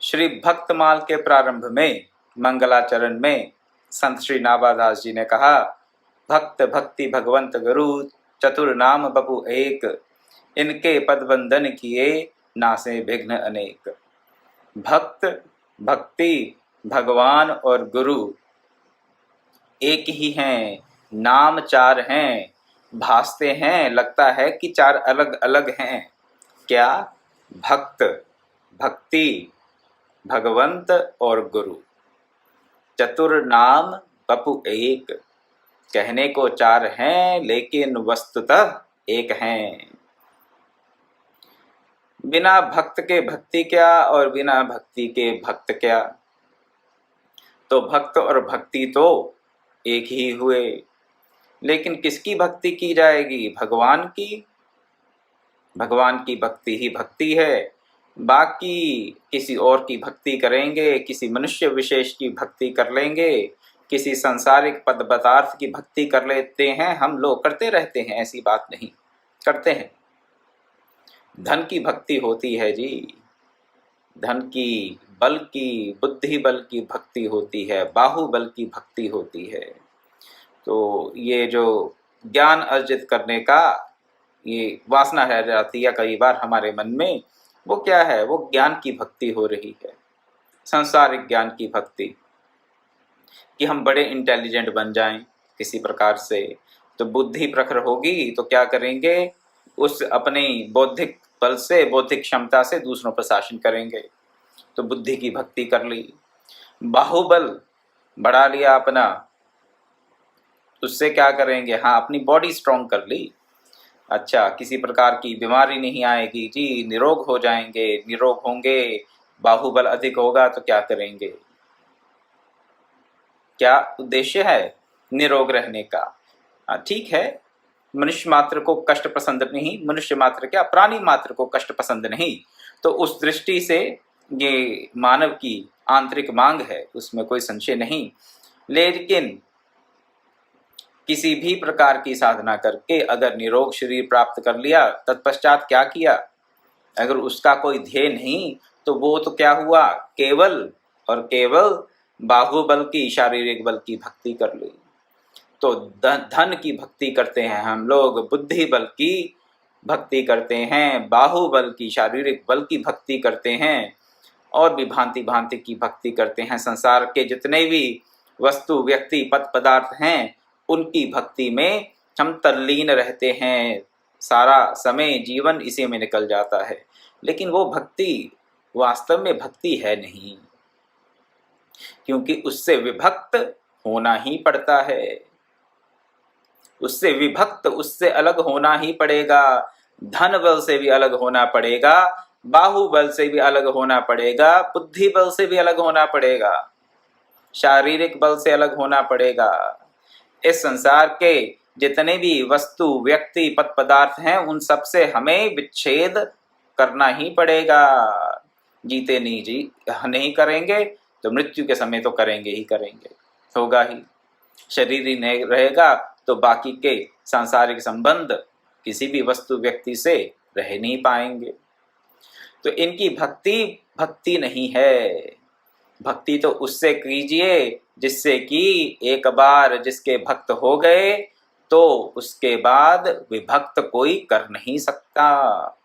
श्री भक्तमाल के प्रारंभ में मंगलाचरण में संत श्री नाभादास जी ने कहा, भक्त भक्ति भगवंत गुरु चतुर नाम बपु एक, इनके पदबंधन किए नासे विघ्न अनेक। भक्त भक्ति भगवान और गुरु एक ही हैं, नाम चार हैं, भासते हैं, लगता है कि चार अलग अलग हैं। क्या? भक्त भक्ति भगवंत और गुरु। चतुर नाम बपु एक, कहने को चार हैं लेकिन वस्तुतः एक हैं। बिना भक्त के भक्ति क्या और बिना भक्ति के भक्त क्या? तो भक्त और भक्ति तो एक ही हुए, लेकिन किसकी भक्ति की जाएगी? भगवान की। भगवान की भक्ति ही भक्ति है। बाकी किसी और की भक्ति करेंगे, किसी मनुष्य विशेष की भक्ति कर लेंगे, किसी संसारिक पद पदार्थ की भक्ति कर लेते हैं। हम लोग करते रहते हैं, ऐसी बात नहीं, करते हैं। धन की भक्ति होती है जी, धन की, बल की, बुद्धि बल की भक्ति होती है, बाहुबल की भक्ति होती है। तो ये जो ज्ञान अर्जित करने का ये वासना रह जाती है कई बार हमारे मन में, वो क्या है? वो ज्ञान की भक्ति हो रही है, सांसारिक ज्ञान की भक्ति, कि हम बड़े इंटेलिजेंट बन जाएं किसी प्रकार से। तो बुद्धि प्रखर होगी तो क्या करेंगे? उस अपने बौद्धिक बल से, बौद्धिक क्षमता से दूसरों पर शासन करेंगे। तो बुद्धि की भक्ति कर ली। बाहुबल बढ़ा लिया अपना, उससे क्या करेंगे? हाँ, अपनी बॉडी स्ट्रॉन्ग कर ली। अच्छा, किसी प्रकार की बीमारी नहीं आएगी जी, निरोग हो जाएंगे, निरोग होंगे। बाहुबल अधिक होगा तो क्या करेंगे? क्या उद्देश्य है? निरोग रहने का। ठीक है, मनुष्य मात्र को कष्ट पसंद नहीं, मनुष्य मात्र क्या, प्राणी मात्र को कष्ट पसंद नहीं। तो उस दृष्टि से ये मानव की आंतरिक मांग है, उसमें कोई संशय नहीं। लेकिन किसी भी प्रकार की साधना करके अगर निरोग शरीर प्राप्त कर लिया, तत्पश्चात क्या किया? अगर उसका कोई ध्येय नहीं तो वो तो क्या हुआ? केवल और केवल बाहुबल की, शारीरिक बल की भक्ति कर ली। तो धन की भक्ति करते हैं हम लोग, बुद्धि बल की भक्ति करते हैं, बाहुबल की, शारीरिक बल की भक्ति करते हैं, और भी भांति भांति की भक्ति करते हैं। संसार के जितने भी वस्तु, व्यक्ति, पद पदार्थ हैं, उनकी भक्ति में हम तल्लीन रहते हैं। सारा समय, जीवन इसी में निकल जाता है। लेकिन वो भक्ति वास्तव में भक्ति है नहीं, क्योंकि उससे विभक्त होना ही पड़ता है। उससे विभक्त, उससे अलग होना ही पड़ेगा। धन बल से भी अलग होना पड़ेगा, बाहुबल से भी अलग होना पड़ेगा, बुद्धि बल से भी अलग होना पड़ेगा, शारीरिक बल से अलग होना पड़ेगा। इस संसार के जितने भी वस्तु, व्यक्ति, पद पदार्थ हैं, उन सब से हमें विच्छेद करना ही पड़ेगा। जीते नहीं करेंगे तो मृत्यु के समय तो करेंगे ही करेंगे, होगा ही। शरीर ही नहीं रहेगा तो बाकी के सांसारिक संबंध किसी भी वस्तु, व्यक्ति से रह नहीं पाएंगे। तो इनकी भक्ति भक्ति नहीं है। भक्ति तो उससे कीजिए जिससे कि एक बार जिसके भक्त हो गए तो उसके बाद विभक्त कोई कर नहीं सकता,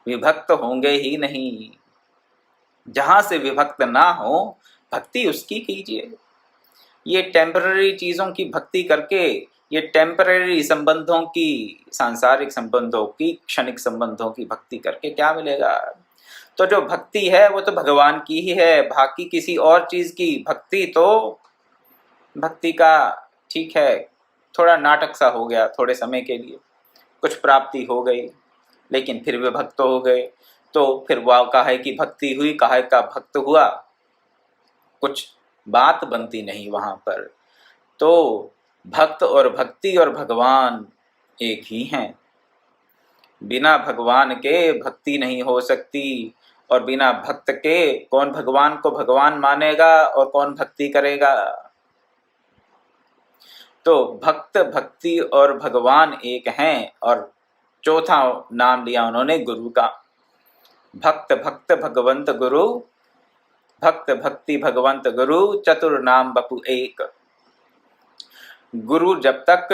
विभक्त होंगे ही नहीं। जहां से विभक्त ना हो, भक्ति उसकी कीजिए। ये टेम्पररी चीजों की भक्ति करके, ये टेम्पररी संबंधों की, सांसारिक संबंधों की, क्षणिक संबंधों की भक्ति करके क्या मिलेगा? तो जो भक्ति है वो तो भगवान की ही है। बाकी किसी और चीज की भक्ति तो भक्ति का ठीक है, थोड़ा नाटक सा हो गया, थोड़े समय के लिए कुछ प्राप्ति हो गई, लेकिन फिर वे भक्त हो गए। तो फिर वह काहे की भक्ति हुई, काहे का भक्त हुआ, कुछ बात बनती नहीं वहां पर। तो भक्त और भक्ति और भगवान एक ही हैं। बिना भगवान के भक्ति नहीं हो सकती, और बिना भक्त के कौन भगवान को भगवान मानेगा और कौन भक्ति करेगा? तो भक्त, भक्ति और भगवान एक हैं। और चौथा नाम लिया उन्होंने गुरु का। भक्त भक्त भगवंत गुरु भक्त भक्ति भगवंत गुरु चतुर नाम बपु एक। गुरु जब तक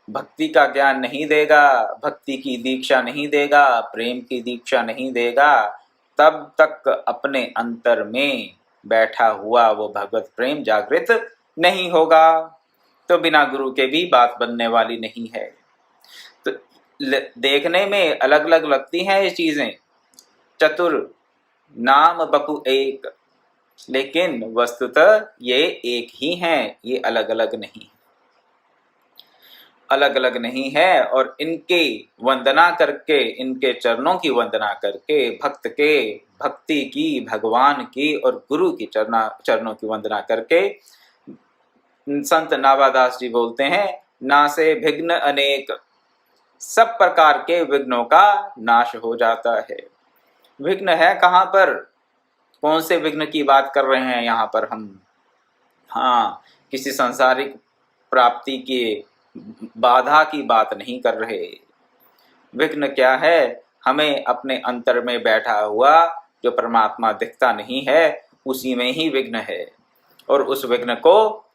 भक्ति का ज्ञान नहीं देगा, भक्ति की दीक्षा नहीं देगा, प्रेम की दीक्षा नहीं देगा, तब तक अपने अंतर में बैठा हुआ वो भगवत प्रेम जागृत नहीं होगा। तो बिना गुरु के भी बात बनने वाली नहीं है। तो देखने में अलग अलग लगती हैं ये चीजें, चतुर नाम बपु एक, लेकिन वस्तुतः ये एक ही हैं, ये अलग अलग नहीं, अलग अलग नहीं है। और इनकी वंदना करके, इनके चरणों की वंदना करके, भक्त के भक्ति की, भगवान की और गुरु की चरणों की वंदना करके संत नावादास जी बोलते हैं, नासे विघ्न अनेक, सब प्रकार के विघ्नों का नाश हो जाता है। विघ्न है कहाँ पर? कौन से विघ्न की बात कर रहे हैं यहाँ पर हम? हाँ, किसी सांसारिक प्राप्ति की बाधा की बात नहीं कर रहे। विघ्न क्या है? हमें अपने अंतर में बैठा हुआ जो परमात्मा दिखता नहीं है, उसी में ही विघ्न है। और उस विघ्न को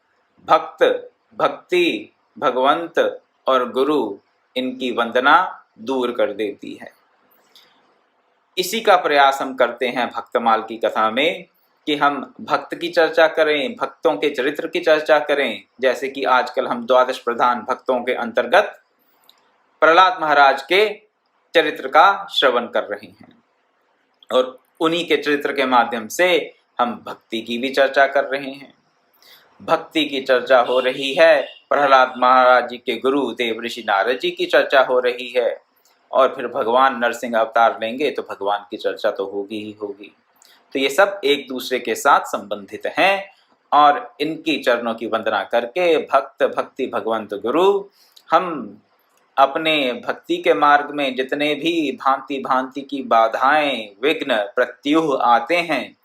भक्त, भक्ति, भगवंत और गुरु, इनकी वंदना दूर कर देती है। इसी का प्रयास हम करते हैं भक्तमाल की कथा में, कि हम भक्त की चर्चा करें, भक्तों के चरित्र की चर्चा करें। जैसे कि आजकल हम द्वादश प्रधान भक्तों के अंतर्गत प्रहलाद महाराज के चरित्र का श्रवण कर रहे हैं, और उन्हीं के चरित्र के माध्यम से हम भक्ति की भी चर्चा कर रहे हैं। भक्ति की चर्चा हो रही है, प्रहलाद महाराज जी के गुरु देव ऋषि नारद जी की चर्चा हो रही है, और फिर भगवान नरसिंह अवतार लेंगे तो भगवान की चर्चा तो होगी ही होगी। तो ये सब एक दूसरे के साथ संबंधित हैं, और इनकी चरणों की वंदना करके भक्त, भक्ति, भगवंत, गुरु, हम अपने भक्ति के मार्ग में जितने भी भांति भांति की बाधाएं, विघ्न, प्रत्युह आते हैं,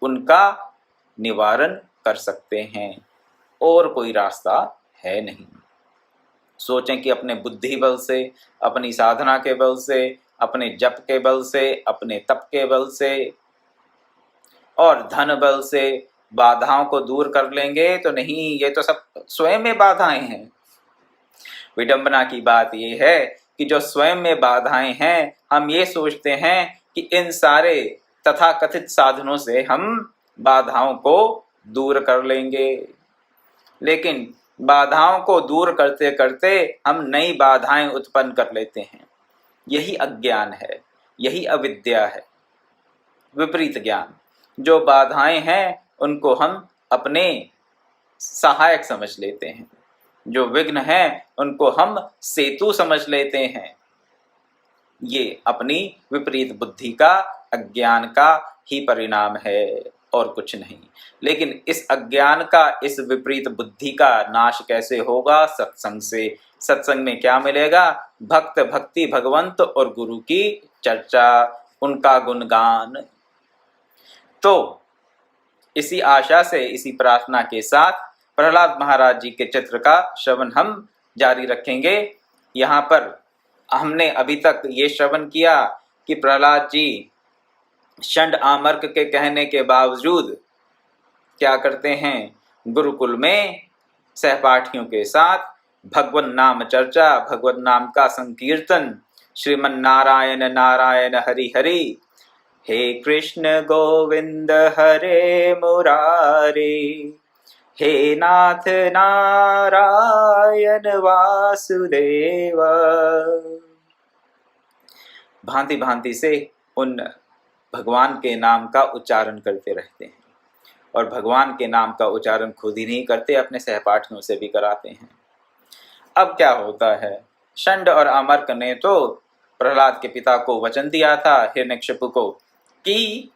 उनका निवारण कर सकते हैं। और कोई रास्ता है नहीं। सोचें कि अपने बुद्धि बल से, अपनी साधना के बल से, अपने जप के बल से, अपने तप के बल से और धन बल से बाधाओं को दूर कर लेंगे तो नहीं, ये तो सब स्वयं में बाधाएं हैं। विडंबना की बात यह है कि जो स्वयं में बाधाएं हैं, हम ये सोचते हैं कि इन सारे तथाकथित साधनों से हम बाधाओं को दूर कर लेंगे, लेकिन बाधाओं को दूर करते करते हम नई बाधाएं उत्पन्न कर लेते हैं। यही अज्ञान है, यही अविद्या है, विपरीत ज्ञान। जो बाधाएं हैं उनको हम अपने सहायक समझ लेते हैं, जो विघ्न हैं उनको हम सेतु समझ लेते हैं। ये अपनी विपरीत बुद्धि का, अज्ञान का ही परिणाम है और कुछ नहीं। लेकिन इस अज्ञान का, इस विपरीत बुद्धि का नाश कैसे होगा? सत्संग से। सत्संग में क्या मिलेगा? भक्त, भक्ति, भगवंत और गुरु की चर्चा, उनका गुणगान। तो इसी आशा से, इसी प्रार्थना के साथ प्रहलाद महाराज जी के चित्र का श्रवण हम जारी रखेंगे। यहाँ पर हमने अभी तक ये श्रवण किया कि प्रहलाद जी षंड आमर्क के कहने के बावजूद क्या करते हैं? गुरुकुल में सहपाठियों के साथ भगवन नाम चर्चा, भगवन नाम का संकीर्तन, श्रीमन नारायण नारायण हरि हरि, हे कृष्ण गोविंद हरे मुरारे, हे नाथ नारायण वासुदेव, भांति भांति से उन भगवान के नाम का उच्चारण करते रहते हैं। और भगवान के नाम का उच्चारण खुद ही नहीं करते, अपने सहपाठियों से भी कराते हैं। अब क्या होता है? षंड और अमर्क ने तो प्रहलाद के पिता को वचन दिया था, हिरण्यकशिपु को, कि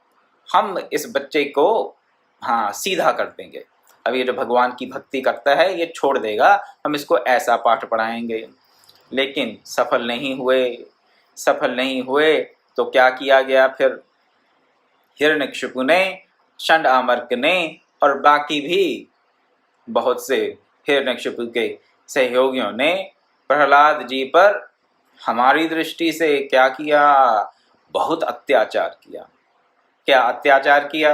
हम इस बच्चे को सीधा कर देंगे। अब ये जो भगवान की भक्ति करता है ये छोड़ देगा, हम इसको ऐसा पाठ पढ़ाएंगे। लेकिन सफल नहीं हुए तो क्या किया गया फिर? हिरण्यकशिपु ने, षंड आमर्क ने और बाकी भी बहुत से हिरण्यकशिपु के सहयोगियों ने प्रहलाद जी पर हमारी दृष्टि से क्या किया? बहुत अत्याचार किया। क्या अत्याचार किया?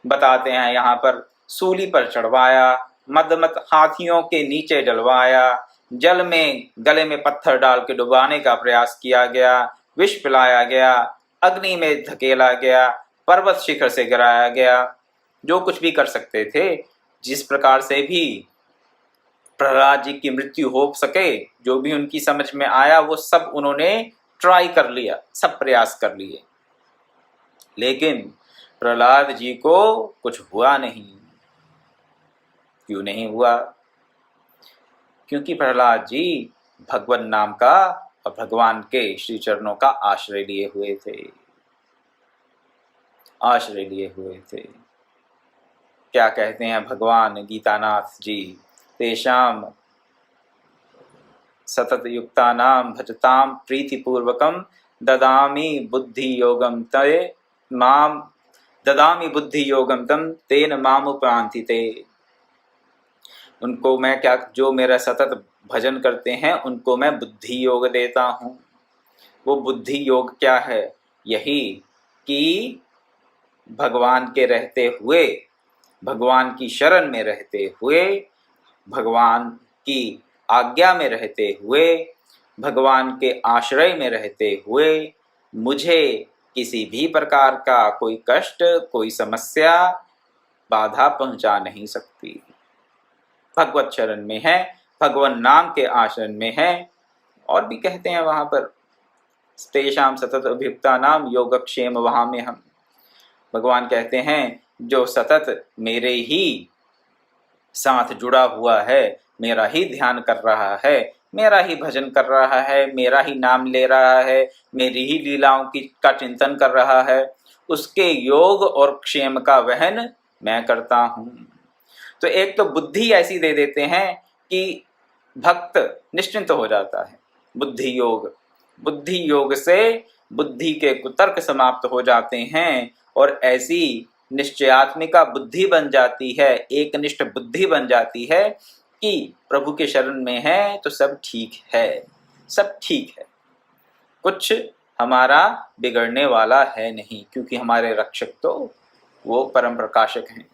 बताते हैं यहाँ पर सूली पर चढ़वाया, मदमत हाथियों के नीचे डलवाया, जल में गले में पत्थर डाल के डुबाने का प्रयास किया गया, विष पिलाया गया, अग्नि में धकेला गया, पर्वत शिखर से गिराया गया। जो कुछ भी कर सकते थे, जिस प्रकार से भी प्रहलाद जी की मृत्यु हो सके, जो भी उनकी समझ में आया वो सब उन्होंने ट्राई कर लिया, सब प्रयास कर लिए, लेकिन प्रहलाद जी को कुछ हुआ नहीं। क्यों नहीं हुआ? क्योंकि प्रहलाद जी भगवान नाम का और भगवान के श्री चरणों का आश्रय लिए हुए थे, आश्रय लिए हुए थे। क्या कहते हैं भगवान गीतानाथ जी, तेषाम सतत युक्तानां भजताम प्रीतिपूर्वकम ददामि बुद्धि योगम ते माम ददामि बुद्धि योगम तम तेन मामुपयान्ति ते। उनको मैं क्या, जो मेरा सतत भजन करते हैं उनको मैं बुद्धि योग देता हूँ। वो बुद्धि योग क्या है? यही कि भगवान के रहते हुए, भगवान की शरण में रहते हुए, भगवान की आज्ञा में रहते हुए, भगवान के आश्रय में रहते हुए मुझे किसी भी प्रकार का कोई कष्ट, कोई समस्या, बाधा पहुंचा नहीं सकती। भगवत शरण में है, भगवान नाम के आश्रय में है। और भी कहते हैं वहां पर, तेषाम सतत अभियुक्ता नाम योगक्षेम वहां में हम, भगवान कहते हैं जो सतत मेरे ही साथ जुड़ा हुआ है, मेरा ही ध्यान कर रहा है, मेरा ही भजन कर रहा है, मेरा ही नाम ले रहा है, मेरी ही लीलाओं का चिंतन कर रहा है, उसके योग और क्षेम का वहन मैं करता हूँ। तो एक तो बुद्धि ऐसी दे देते हैं कि भक्त निश्चिंत हो जाता है। बुद्धि योग, बुद्धि योग से बुद्धि के कुतर्क समाप्त हो जाते हैं और ऐसी निश्चयात्मिका बुद्धि बन जाती है, एक निष्ठ बुद्धि बन जाती है कि प्रभु के शरण में है तो सब ठीक है, सब ठीक है, कुछ हमारा बिगड़ने वाला है नहीं, क्योंकि हमारे रक्षक तो वो परम प्रकाशक हैं,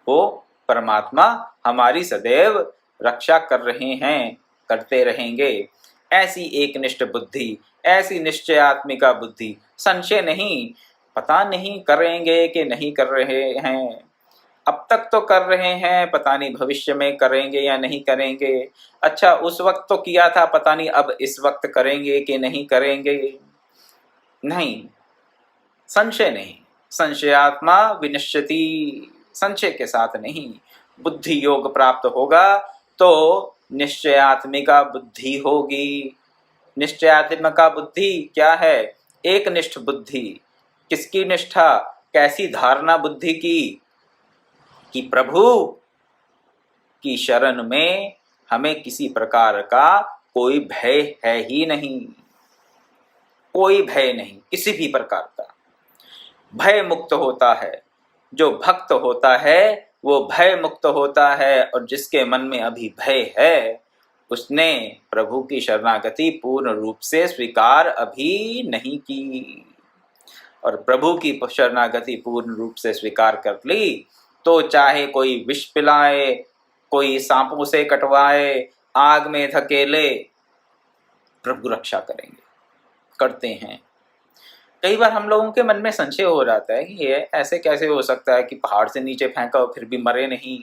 वो परमात्मा हमारी सदैव रक्षा कर रहे हैं, करते रहेंगे। ऐसी एक निष्ठ बुद्धि, ऐसी निश्चयात्मिका बुद्धि, संशय नहीं, पता नहीं करेंगे कि नहीं कर रहे हैं, अब तक तो कर रहे हैं, पता नहीं भविष्य में करेंगे या नहीं करेंगे, अच्छा उस वक्त तो किया था, पता नहीं अब इस वक्त करेंगे कि नहीं करेंगे। नहीं, संशय नहीं, संशयात्मा विनश्यति, संशय के साथ नहीं। बुद्धि योग प्राप्त होगा तो निश्चयात्मिका बुद्धि होगी। निश्चयात्मिका बुद्धि क्या है? एक निष्ठ बुद्धि। किसकी निष्ठा? कैसी धारणा बुद्धि की? कि प्रभु की शरण में हमें किसी प्रकार का कोई भय है ही नहीं, कोई भय नहीं, किसी भी प्रकार का। भय मुक्त होता है, जो भक्त होता है वो भय मुक्त होता है, और जिसके मन में अभी भय है उसने प्रभु की शरणागति पूर्ण रूप से स्वीकार अभी नहीं की। और प्रभु की शरणागति पूर्ण रूप से स्वीकार कर ली तो चाहे कोई विष पिलाए, कोई सांपों से कटवाए, आग में धकेले, प्रभु रक्षा करेंगे, करते हैं। कई बार हम लोगों के मन में संशय हो जाता है कि ये ऐसे कैसे हो सकता है कि पहाड़ से नीचे फेंका और फिर भी मरे नहीं।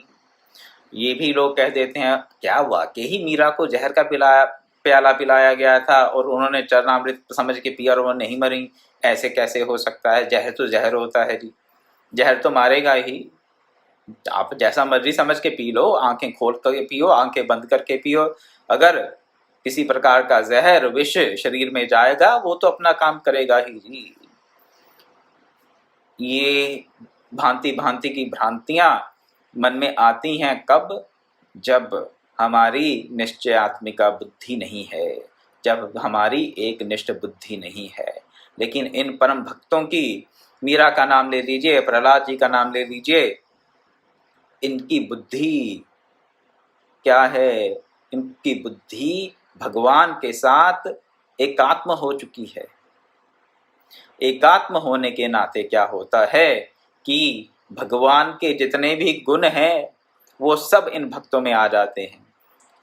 ये भी लोग कह देते हैं क्या वाकई ही मीरा को जहर का प्याला पिलाया गया था और उन्होंने चरणामृत समझ के पिया और वो नहीं मरी, ऐसे कैसे हो सकता है? जहर तो जहर होता है जी, जहर तो मारेगा ही। आप जैसा मर्जी समझ के पी लो, आंखें खोल कर पियो, आंखें बंद करके पियो, अगर किसी प्रकार का जहर विष शरीर में जाएगा वो तो अपना काम करेगा ही जी। ये भांति भांति की भ्रांतियां मन में आती हैं कब? जब हमारी निश्चयात्मिका बुद्धि नहीं है, जब हमारी एक निष्ठ बुद्धि नहीं है। लेकिन इन परम भक्तों की, मीरा का नाम ले लीजिए, प्रहलाद जी का नाम ले लीजिए, इनकी बुद्धि क्या है? इनकी बुद्धि भगवान के साथ एकात्म हो चुकी है। एकात्म होने के नाते क्या होता है कि भगवान के जितने भी गुण हैं वो सब इन भक्तों में आ जाते हैं।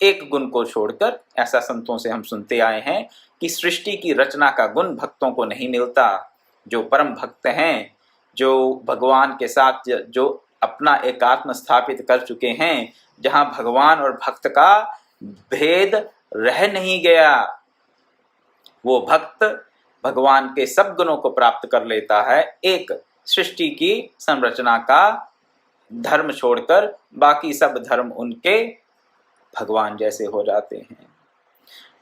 एक गुण को छोड़कर, ऐसा संतों से हम सुनते आए हैं कि सृष्टि की रचना का गुण भक्तों को नहीं मिलता। जो परम भक्त हैं, जो भगवान के साथ जो अपना एकात्म स्थापित कर चुके हैं, जहां भगवान और भक्त का भेद रह नहीं गया, वो भक्त भगवान के सब गुणों को प्राप्त कर लेता है। एक सृष्टि की संरचना का धर्म छोड़कर बाकी सब धर्म उनके भगवान जैसे हो जाते हैं।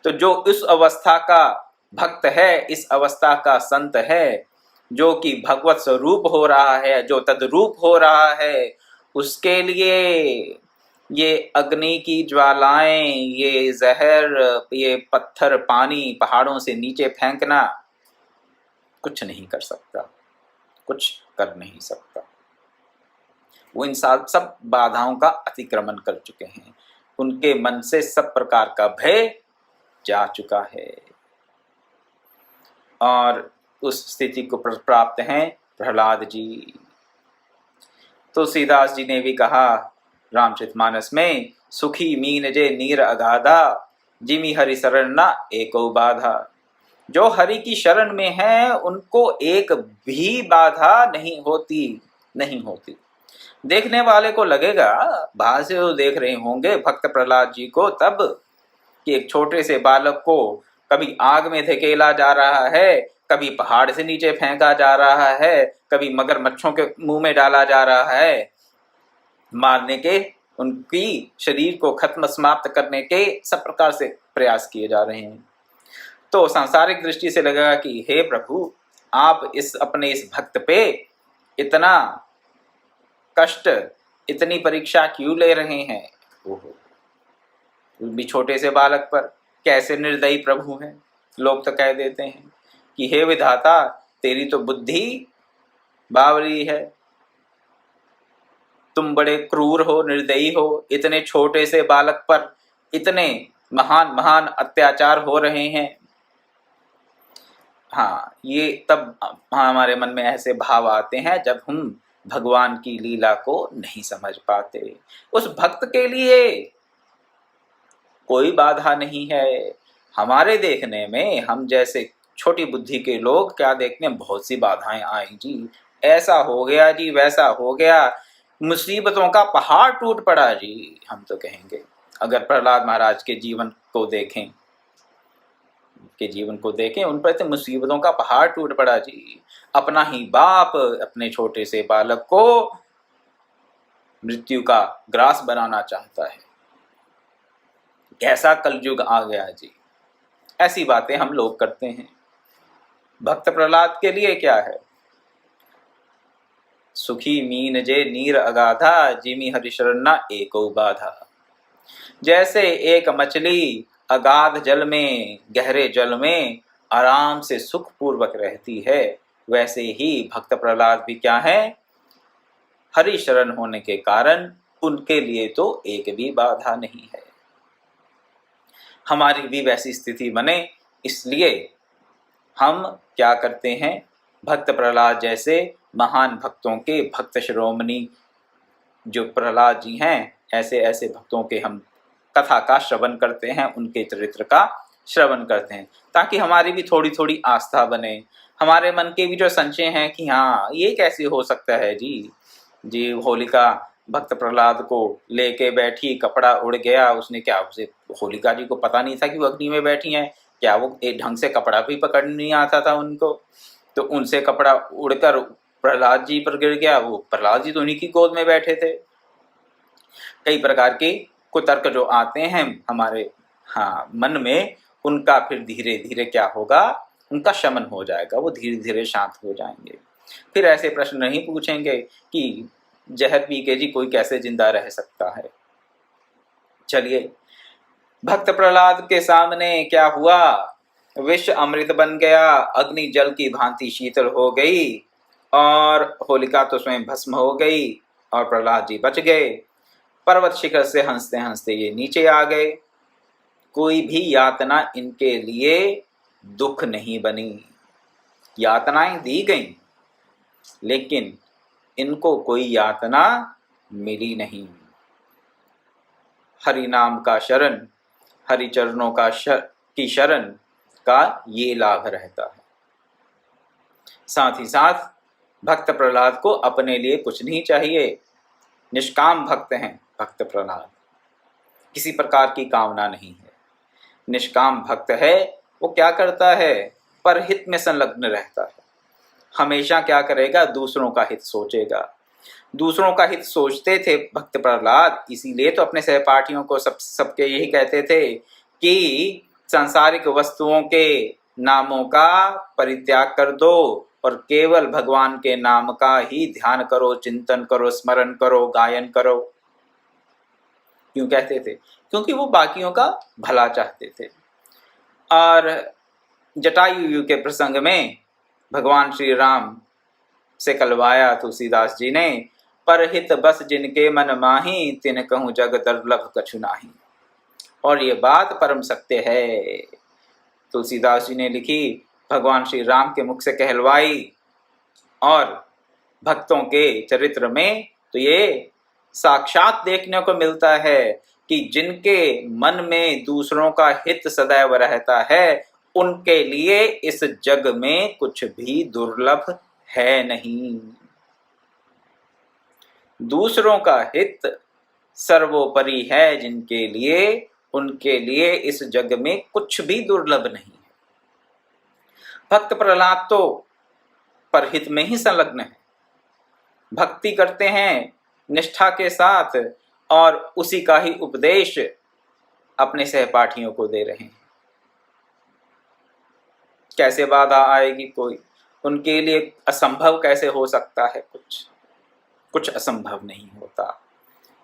तो जो इस अवस्था का भक्त है, इस अवस्था का संत है, जो कि भगवत स्वरूप हो रहा है, जो तद्रूप हो रहा है, उसके लिए ये अग्नि की ज्वालाएं, ये जहर, ये पत्थर, पानी पहाड़ों से नीचे फेंकना कुछ नहीं कर सकता, कुछ कर नहीं सकता। वो इन सब बाधाओं का अतिक्रमण कर चुके हैं। उनके मन से सब प्रकार का भय जा चुका है और उस स्थिति को प्राप्त हैं प्रहलाद जी। तुलसीदास जी ने भी कहा रामचरितमानस में, सुखी मीन जे नीर अगाधा, जिमी हरि शरण ना एको बाधा। जो हरि की शरण में है उनको एक भी बाधा नहीं होती। देखने वाले को लगेगा, बाहर से वो देख रहे होंगे भक्त प्रहलाद जी को तब, कि एक छोटे से बालक को कभी आग में धकेला जा रहा है, कभी पहाड़ से नीचे फेंका जा रहा है, कभी मगरमच्छों के मुंह में डाला जा रहा है, मारने के, उनकी शरीर को खत्म समाप्त करने के सब प्रकार से प्रयास किए जा रहे हैं। तो सांसारिक दृष्टि से लगेगा कि हे प्रभु, आप अपने इस भक्त पे इतना कष्ट, इतनी परीक्षा क्यों ले रहे हैं? ओहो, भी छोटे से बालक पर कैसे निर्दयी प्रभु हैं। लोग तो कह देते हैं कि हे विधाता, तेरी तो बुद्धि बावरी है, तुम बड़े क्रूर हो, निर्दयी हो, इतने छोटे से बालक पर इतने महान महान अत्याचार हो रहे हैं। हाँ, ये तब हमारे मन में ऐसे भाव आते हैं जब हम भगवान की लीला को नहीं समझ पाते। उस भक्त के लिए कोई बाधा नहीं है। हमारे देखने में, हम जैसे छोटी बुद्धि के लोग क्या देखते हैं, बहुत सी बाधाएं आई जी, ऐसा हो गया जी, वैसा हो गया, मुसीबतों का पहाड़ टूट पड़ा जी। हम तो कहेंगे अगर प्रहलाद महाराज के जीवन को देखें, उन पर तो मुसीबतों का पहाड़ टूट पड़ा जी। अपना ही बाप अपने छोटे से बालक को मृत्यु का ग्रास बनाना चाहता है। कैसा कलयुग आ गया जी। ऐसी बातें हम लोग करते हैं। भक्त प्रहलाद के लिए क्या है? सुखी मीन जे नीर अगाधा, जिमी हरि शरण ना एको बाधा। जैसे एक मछली अगाध जल में, गहरे जल में आराम से सुखपूर्वक रहती है, वैसे ही भक्त प्रहलाद भी क्या है, हरि शरण होने के कारण उनके लिए तो एक भी बाधा नहीं है। हमारी भी वैसी स्थिति बने, इसलिए हम क्या करते हैं, भक्त प्रहलाद जैसे महान भक्तों के भक्त शिरोमणि जो प्रहलाद जी हैं, ऐसे ऐसे भक्तों के हम कथा का श्रवण करते हैं, उनके चरित्र का श्रवण करते हैं, ताकि हमारी भी थोड़ी थोड़ी आस्था बने। हमारे मन के भी जो संशय हैं कि हाँ, ये कैसे हो सकता है जी होलिका भक्त प्रहलाद को लेके बैठी, कपड़ा उड़ गया, उसने क्या, उसे होलिका जी को पता नहीं था कि वो अग्नि में बैठी हैं? क्या वो एक ढंग से कपड़ा भी पकड़ नहीं आता था उनको? तो उनसे कपड़ा उड़कर प्रहलाद जी पर गिर गया। वो प्रहलाद जी तो उन्हीं की गोद में बैठे थे। कई प्रकार के कुतर्क जो आते हैं हमारे मन में, उनका फिर धीरे धीरे क्या होगा, उनका शमन हो जाएगा, वो धीरे धीरे शांत हो जाएंगे। फिर ऐसे प्रश्न नहीं पूछेंगे कि जहर पी के जी कोई कैसे जिंदा रह सकता है। चलिए, भक्त प्रहलाद के सामने क्या हुआ, विष अमृत बन गया, अग्नि जल की भांति शीतल हो गई और होलिका तो स्वयं भस्म हो गई और प्रहलाद जी बच गए। पर्वत शिखर से हंसते हंसते ये नीचे आ गए। कोई भी यातना इनके लिए दुख नहीं बनी। यातनाएं दी गईं, लेकिन इनको कोई यातना मिली नहीं। हरि नाम का शरण, हरि चरणों की शरण का ये लाभ रहता है। साथ ही साथ भक्त प्रहलाद को अपने लिए कुछ नहीं चाहिए। निष्काम भक्त हैं भक्त प्रहलाद, किसी प्रकार की कामना नहीं है। निष्काम भक्त है, वो क्या करता है, परहित में संलग्न रहता है। हमेशा क्या करेगा, दूसरों का हित सोचेगा। दूसरों का हित सोचते थे भक्त प्रहलाद, इसीलिए तो अपने सहपाठियों को सबके यही कहते थे कि सांसारिक वस्तुओं के नामों का परित्याग कर दो और केवल भगवान के नाम का ही ध्यान करो, चिंतन करो, स्मरण करो, गायन करो। क्यों कहते थे? क्योंकि वो बाकियों का भला चाहते थे। और जटायु के प्रसंग में भगवान श्री राम से कलवाया तुलसीदास जी ने, परहित बस जिनके मन माही, तिन कहूँ जग दुर्लभ कछु नाही। और ये बात परम सत्य है। तुलसीदास जी ने लिखी, भगवान श्री राम के मुख से कहलवाई। और भक्तों के चरित्र में तो ये साक्षात देखने को मिलता है कि जिनके मन में दूसरों का हित सदैव रहता है, उनके लिए इस जग में कुछ भी दुर्लभ है नहीं। दूसरों का हित सर्वोपरि है जिनके लिए, उनके लिए इस जग में कुछ भी दुर्लभ नहीं है। भक्त प्रहलाद तो परहित में ही संलग्न है, भक्ति करते हैं निष्ठा के साथ और उसी का ही उपदेश अपने सहपाठियों को दे रहे हैं। कैसे बाधा आएगी कोई, उनके लिए असंभव कैसे हो सकता है? कुछ असंभव नहीं होता।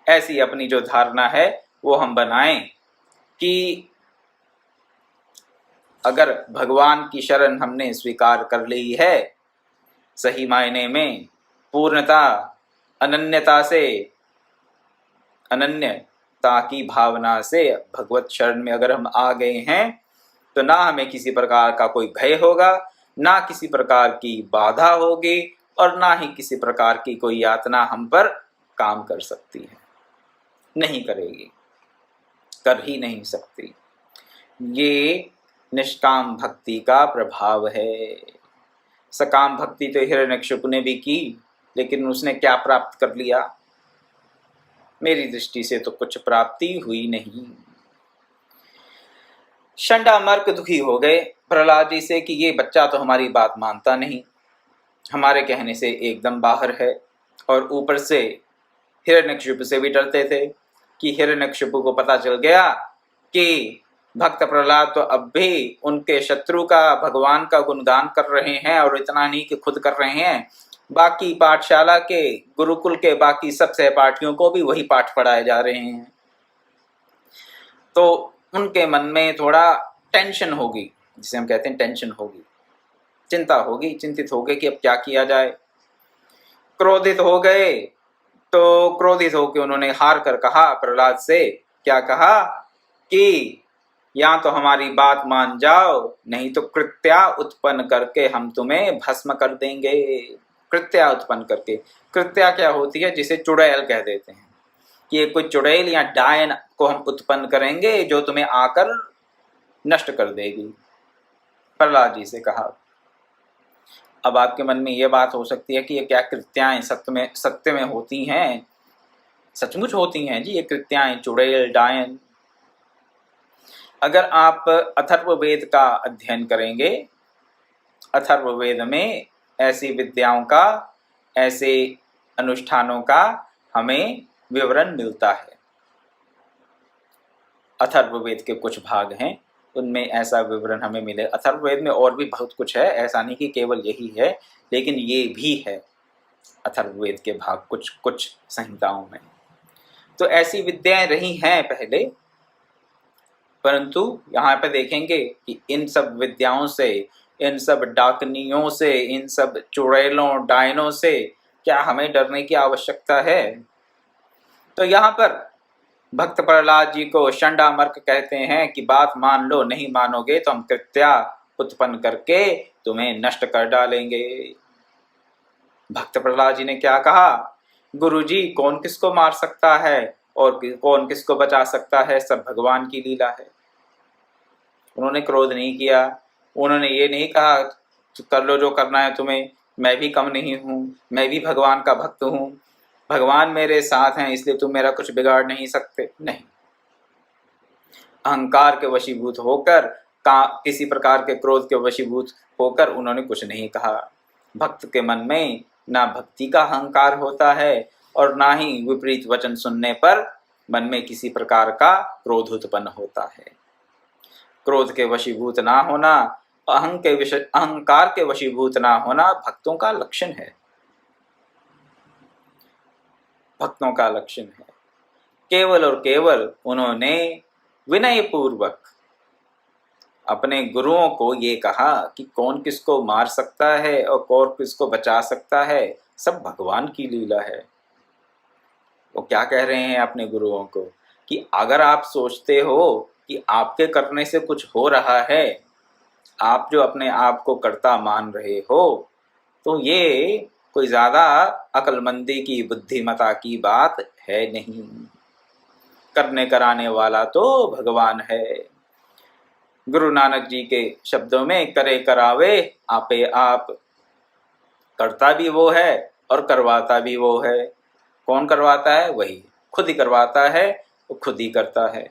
ऐसी अपनी जो धारणा है वो हम बनाएं कि अगर भगवान की शरण हमने स्वीकार कर ली है, सही मायने में पूर्णता अनन्यता की भावना से भगवत शरण में अगर हम आ गए हैं, तो ना हमें किसी प्रकार का कोई भय होगा, ना किसी प्रकार की बाधा होगी, और ना ही किसी प्रकार की कोई यातना हम पर काम कर सकती है। नहीं करेगी, कर ही नहीं सकती। ये निष्काम भक्ति का प्रभाव है। सकाम भक्ति तो हिरण्यकशिपु ने भी की, लेकिन उसने क्या प्राप्त कर लिया? मेरी दृष्टि से तो कुछ प्राप्ति हुई नहीं। शंडामर्क दुखी हो गए प्रहलाद जी से कि ये बच्चा तो हमारी बात मानता नहीं, हमारे कहने से एकदम बाहर है। और ऊपर से हिरण्यकशिपु से भी डरते थे कि हिरण्यकशिपु को पता चल गया कि भक्त प्रहलाद तो अब भी उनके शत्रु का, भगवान का गुणगान कर रहे हैं, और इतना नहीं कि खुद कर रहे हैं, बाकी पाठशाला के, गुरुकुल के बाकी सब सहपाठियों को भी वही पाठ पढ़ाए जा रहे हैं। तो उनके मन में थोड़ा टेंशन होगी, जिसे हम कहते हैं टेंशन होगी, चिंता होगी, चिंतित हो गए कि अब क्या किया जाए। क्रोधित हो गए, तो क्रोधित होकर उन्होंने हार कर कहा प्रहलाद से, क्या कहा कि या तो हमारी बात मान जाओ, नहीं तो कृत्या उत्पन्न करके हम तुम्हें भस्म कर देंगे। कृत्या उत्पन्न करके, कृत्या क्या होती है? जिसे चुड़ैल कह देते हैं, कि ये कोई चुड़ैल या डायन को हम उत्पन्न करेंगे जो तुम्हें आकर नष्ट कर देगी। प्रहलाद जी से कहा। अब आपके मन में ये बात हो सकती है कि ये क्या कृत्याएं सत्य में होती हैं? सचमुच होती हैं जी ये कृत्याएं, चुड़ैल, डायन। अगर आप अथर्ववेद का अध्ययन करेंगे, अथर्ववेद में ऐसी विद्याओं का, ऐसे अनुष्ठानों का हमें विवरण मिलता है। अथर्ववेद के कुछ भाग हैं, उनमें ऐसा विवरण हमें मिले। अथर्ववेद में और भी बहुत कुछ है, ऐसा नहीं कि केवल यही है, लेकिन ये भी है अथर्ववेद के भाग कुछ संहिताओं में। तो ऐसी विद्याएं रही हैं पहले, परंतु यहाँ पे देखेंगे कि इन सब विद्याओं से, इन सब डाकनियों से, इन सब चुड़ैलों, डायनों से क्या हमें डरने की आवश्यकता है? तो यहाँ पर भक्त प्रहलाद जी को शंडामर्क कहते हैं कि बात मान लो, नहीं मानोगे तो हम कृत्या उत्पन्न करके तुम्हें नष्ट कर डालेंगे। भक्त प्रहलाद जी ने क्या कहा, गुरुजी कौन किसको मार सकता है और कौन किसको बचा सकता है, सब भगवान की लीला है। उन्होंने क्रोध नहीं किया, उन्होंने ये नहीं कहा कर लो जो करना है तुम्हें, मैं भी कम नहीं हूँ, मैं भी भगवान का भक्त हूँ, भगवान मेरे साथ हैं इसलिए तुम मेरा कुछ बिगाड़ नहीं सकते। नहीं, अहंकार के वशीभूत होकर, किसी प्रकार के क्रोध के वशीभूत होकर उन्होंने कुछ नहीं कहा। भक्त के मन में ना भक्ति का अहंकार होता है और ना ही विपरीत वचन सुनने पर मन में किसी प्रकार का क्रोध उत्पन्न होता है। क्रोध के वशीभूत ना होना, अहंकार के वशीभूत ना होना भक्तों का लक्षण है, भक्तों का लक्षण है। केवल और केवल उन्होंने विनय पूर्वक अपने गुरुओं को ये कहा कि कौन किसको मार सकता है और कौन किसको बचा सकता है, सब भगवान की लीला है। वो क्या कह रहे हैं अपने गुरुओं को कि अगर आप सोचते हो कि आपके करने से कुछ हो रहा है, आप जो अपने आप को कर्ता मान रहे हो, तो ये कोई ज्यादा अक्लमंदी की, बुद्धिमता की बात है नहीं। करने कराने वाला तो भगवान है। गुरु नानक जी के शब्दों में करे करावे आपे आप, करता भी वो है और करवाता भी वो है। कौन करवाता है? वही खुद ही करवाता है, वो खुद ही करता है।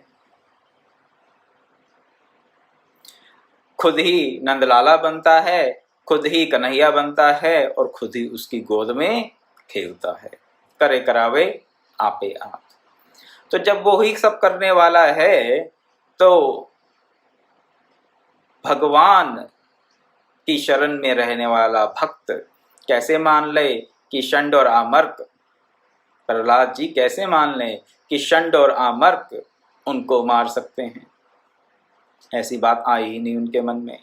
खुद ही नंदलाला बनता है, खुद ही कन्हैया बनता है और खुद ही उसकी गोद में खेलता है। करे करावे आपे आप। तो जब वो ही सब करने वाला है तो भगवान की शरण में रहने वाला भक्त कैसे मान ले कि षंड और आमर्क, प्रहलाद जी कैसे मान ले कि षंड और आमर्क उनको मार सकते हैं? ऐसी बात आई ही नहीं उनके मन में।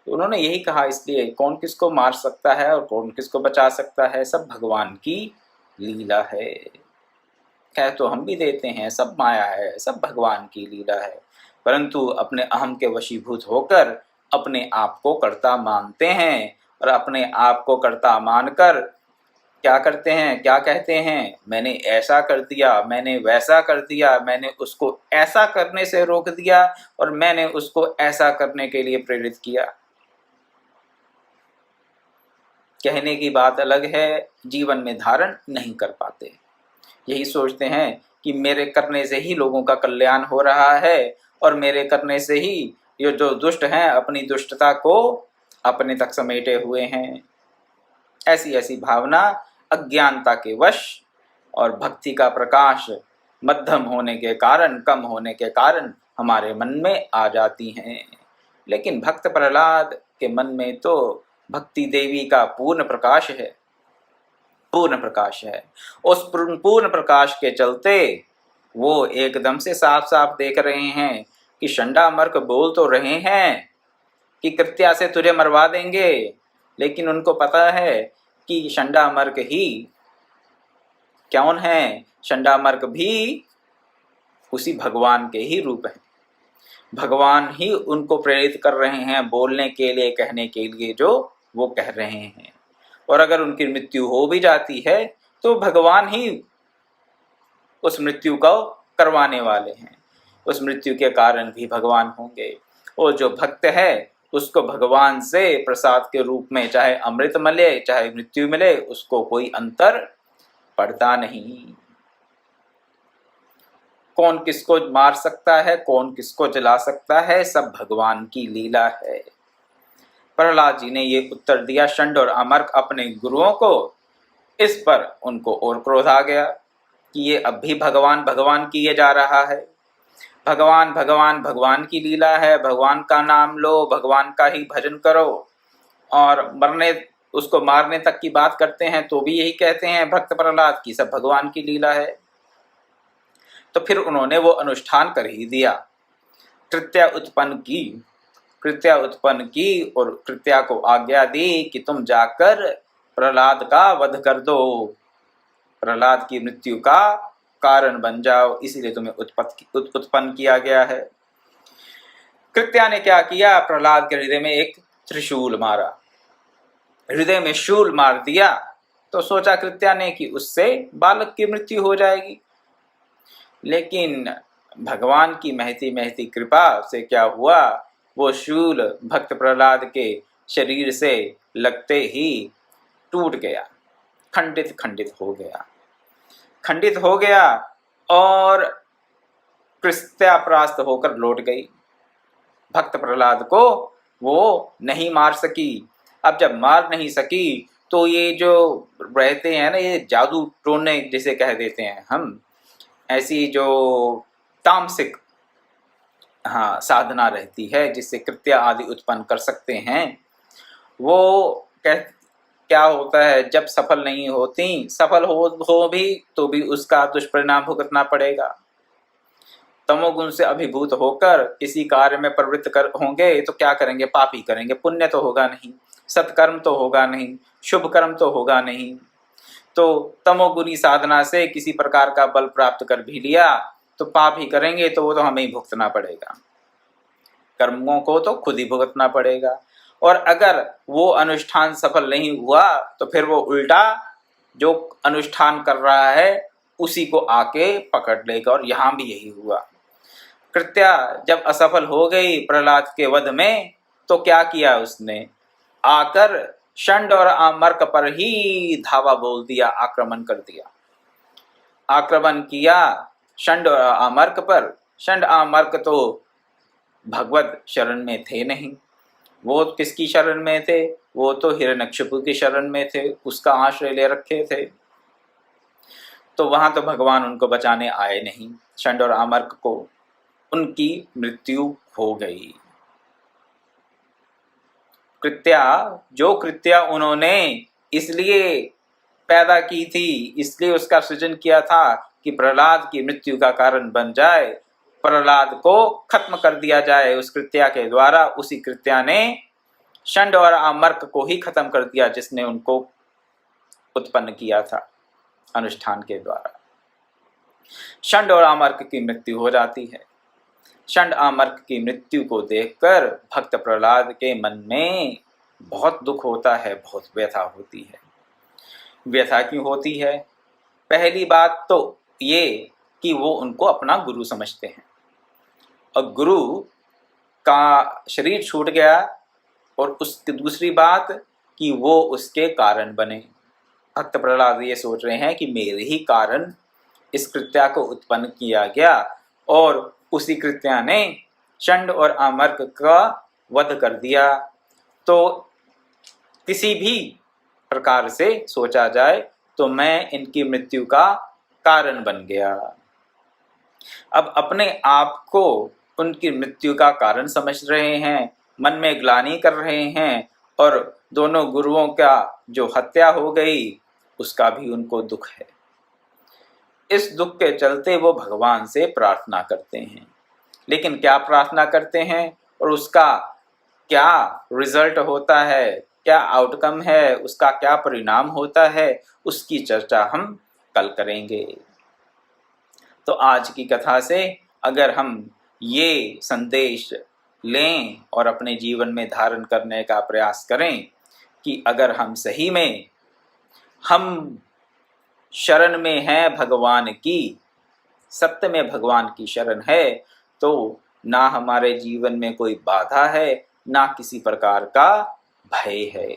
तो उन्होंने यही कहा, इसलिए कौन किसको मार सकता है और कौन किसको बचा सकता है, सब भगवान की लीला है। कह तो हम भी देते हैं सब माया है, सब भगवान की लीला है, परंतु अपने अहम के वशीभूत होकर अपने आप को कर्ता मानते हैं और अपने आप को कर्ता मानकर क्या करते हैं, क्या कहते हैं, मैंने ऐसा कर दिया, मैंने वैसा कर दिया, मैंने उसको ऐसा करने से रोक दिया और मैंने उसको ऐसा करने के लिए प्रेरित किया। कहने की बात अलग है, जीवन में धारण नहीं कर पाते। यही सोचते हैं कि मेरे करने से ही लोगों का कल्याण हो रहा है और मेरे करने से ही ये जो दुष्ट हैं अपनी दुष्टता को अपने तक समेटे हुए हैं। ऐसी ऐसी भावना अज्ञानता के वश और भक्ति का प्रकाश मध्यम होने के कारण, कम होने के कारण हमारे मन में आ जाती हैं। लेकिन भक्त प्रहलाद के मन में तो भक्ति देवी का पूर्ण प्रकाश है, पूर्ण प्रकाश है। उस पूर्ण प्रकाश के चलते वो एकदम से साफ साफ देख रहे हैं कि षंडा मर्क बोल तो रहे हैं कि कृत्या से तुझे मरवा देंगे, लेकिन उनको पता है कि षंडा मर्क ही कौन है, षंडा मर्क भी उसी भगवान के ही रूप हैं। भगवान ही उनको प्रेरित कर रहे हैं बोलने के लिए, कहने के लिए जो वो कह रहे हैं। और अगर उनकी मृत्यु हो भी जाती है तो भगवान ही उस मृत्यु को करवाने वाले हैं, उस मृत्यु के कारण भी भगवान होंगे। और जो भक्त है उसको भगवान से प्रसाद के रूप में चाहे अमृत मिले चाहे मृत्यु मिले, उसको कोई अंतर पड़ता नहीं। कौन किसको मार सकता है, कौन किसको जला सकता है, सब भगवान की लीला है। प्रहलाद जी ने ये उत्तर दिया षंड और अमर्क अपने गुरुओं को। इस पर उनको और क्रोध आ गया कि ये अब भी भगवान भगवान किए जा रहा है। भगवान भगवान भगवान की लीला है, भगवान का नाम लो, भगवान का ही भजन करो, और मरने उसको मारने तक की बात करते हैं तो भी यही कहते हैं भक्त प्रहलाद की सब भगवान की लीला है। तो फिर उन्होंने वो अनुष्ठान कर ही दिया, कृत्या उत्पन्न की और कृत्या को आज्ञा दी कि तुम जाकर प्रहलाद का वध कर दो, प्रहलाद की मृत्यु का कारण बन जाओ, इसीलिए तुम्हें उत्पन्न किया गया है। कृत्या ने क्या किया, प्रहलाद के हृदय में एक त्रिशूल मारा, हृदय में शूल मार दिया तो सोचा कृत्या ने कि उससे बालक की मृत्यु हो जाएगी। लेकिन भगवान की महती महती कृपा से क्या हुआ, वो शूल भक्त प्रहलाद के शरीर से लगते ही टूट गया, खंडित खंडित हो गया, खंडित हो गया और कृत्या परास्त होकर लौट गई। भक्त प्रहलाद को वो नहीं मार सकी। अब जब मार नहीं सकी तो ये जो रहते हैं ना, ये जादू टोने जिसे कह देते हैं हम, ऐसी जो तामसिक साधना रहती है जिससे कृत्या आदि उत्पन्न कर सकते हैं, वो क्या होता है, जब सफल नहीं होती, सफल हो भी तो भी उसका दुष्परिणाम भुगतना पड़ेगा। तमोगुण से अभिभूत होकर किसी कार्य में प्रवृत्त होंगे तो क्या करेंगे, पाप ही करेंगे, पुण्य तो होगा नहीं, सत्कर्म तो होगा नहीं, शुभ कर्म तो होगा नहीं। तो तमोगुणी साधना से किसी प्रकार का बल प्राप्त कर भी लिया तो पाप ही करेंगे, तो वो तो हमें ही भुगतना पड़ेगा, कर्मों को तो खुद ही भुगतना पड़ेगा। और अगर वो अनुष्ठान सफल नहीं हुआ तो फिर वो उल्टा जो अनुष्ठान कर रहा है उसी को आके पकड़ लेगा। और यहाँ भी यही हुआ। कृत्या जब असफल हो गई प्रहलाद के वध में तो क्या किया उसने, आकर षंड और आमर्क पर ही धावा बोल दिया, आक्रमण कर दिया, आक्रमण किया षंड और आमर्क पर। षंड आमर्क तो भगवत शरण में थे नहीं, वो किसकी शरण में थे, वो तो हिरण्यकशिपु की शरण में थे, उसका आश्रय ले रखे थे। तो वहां तो भगवान उनको बचाने आए नहीं, षंड और आमर्क को, उनकी मृत्यु हो गई। कृत्या, जो कृत्या उन्होंने इसलिए पैदा की थी, इसलिए उसका सृजन किया था कि प्रहलाद की मृत्यु का कारण बन जाए, प्रहलाद को खत्म कर दिया जाए उस कृत्या के द्वारा, उसी कृत्या ने षंड और आमर्क को ही खत्म कर दिया जिसने उनको उत्पन्न किया था अनुष्ठान के द्वारा। षंड और आमर्क की मृत्यु हो जाती है। षंड आमर्क की मृत्यु को देखकर भक्त प्रहलाद के मन में बहुत दुख होता है, बहुत व्यथा होती है। व्यथा क्यों होती है? पहली बात तो ये कि वो उनको अपना गुरु समझते हैं, और गुरु का शरीर छूट गया, और उसकी दूसरी बात कि वो उसके कारण बने। भक्त प्रहलाद ये सोच रहे हैं कि मेरे ही कारण इस कृत्या को उत्पन्न किया गया, और उसी कृत्या ने षंड और आमर्क का वध कर दिया। तो किसी भी प्रकार से सोचा जाए तो मैं इनकी मृत्यु का कारण बन गया। अब अपने आप को उनकी मृत्यु का कारण समझ रहे हैं, मन में ग्लानि कर रहे हैं, और दोनों गुरुओं का जो हत्या हो गई उसका भी उनको दुख है। इस दुख के चलते वो भगवान से प्रार्थना करते हैं। लेकिन क्या प्रार्थना करते हैं और उसका क्या रिजल्ट होता है, क्या आउटकम है, उसका क्या परिणाम होता है, उसकी चर्चा हम कल करेंगे। तो आज की कथा से अगर हम ये संदेश लें और अपने जीवन में धारण करने का प्रयास करें कि अगर हम सही में हम शरण में हैं भगवान की, सत्य में भगवान की शरण है, तो ना हमारे जीवन में कोई बाधा है, ना किसी प्रकार का भय है।